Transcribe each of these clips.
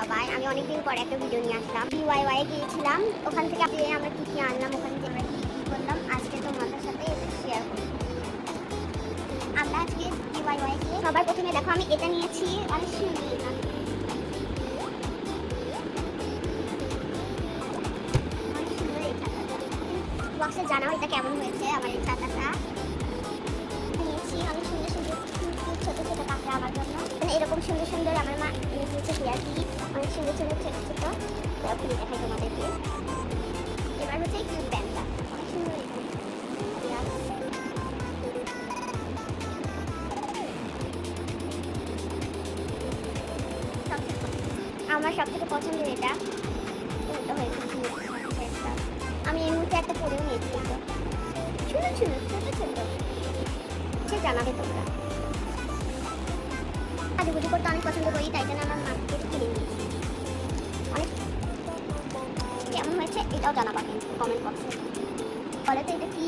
সবাই। আমি অনেকদিন পরে একটা ভিডিও নিয়ে আসলাম। DIY এ গিয়েছিলাম, ওখান থেকে আমরা কি কি আনলাম, ওখানে যে আমরা কি কি করলাম আজকে তোমাদের সাথে এটা শেয়ার করব। আমরা আজকে DIY গিয়ে সবার প্রথমে দেখো আমি এটা নিয়েছি, অনেক সুন্দর এটা। অনেক সুন্দর এই ছাতাটা। বক্সে জানাও এটা কেমন হয়েছে। আমার এই ছাতাটা নিয়েছি অনেক সুন্দর সুন্দর ছোট ছোট কাঁকড়া আমার জন্য। মানে এরকম সুন্দর সুন্দর আমার মা এনে দিয়েছে হেয়ার ক্লিপ, অনেক সুন্দর সুন্দর ছোট ছোট। খুলে দেখাই তোমাদেরকে। এবার হচ্ছে এই ক্লিপ ব্যান্ডটা অনেক সুন্দর। আমার সবথেকে পছন্দের এটা হয়েছে। আমি এই মুহূর্তে একটা পরেও নিয়েছি। সুন্দর সুন্দর ছোট ছোট সে জানাবে তোমরা। সাজুগুজু করতে অনেক পছন্দ করি, তাই জন্য আমার মাকে কিনে নিয়েছি। অনেক কেমন হয়েছে এটাও জানাবা কিন্তু কমেন্ট বক্সে। বলে তো এটা কি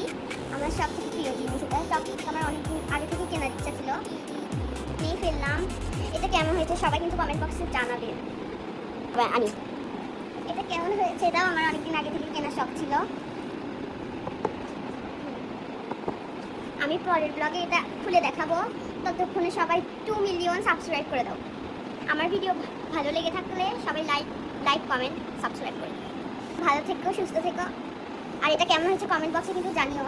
আমার সব থেকে প্রিয় জিনিস। এটা চকলেট আমার অনেকদিন আগে থেকে কেনার ইচ্ছা ছিল, নিয়ে ফেললাম। এটা কেমন হয়েছে সবাই কিন্তু কমেন্ট বক্সে জানাবে। আমি এটা কেমন হয়েছে এটাও আমার অনেকদিন আগে থেকে কেনার শখ ছিল। আমি পরের ব্লগে এটা খুলে দেখাবো। ততক্ষণে সবাই 2 মিলিয়ন সাবস্ক্রাইব করে দাও। আমার ভিডিও ভালো লেগে থাকলে সবাই লাইক কমেন্ট সাবস্ক্রাইব করে। ভালো থেকো, সুস্থ থেকো। আর এটা কেমন হয়েছে কমেন্ট বক্সে কিন্তু জানিও।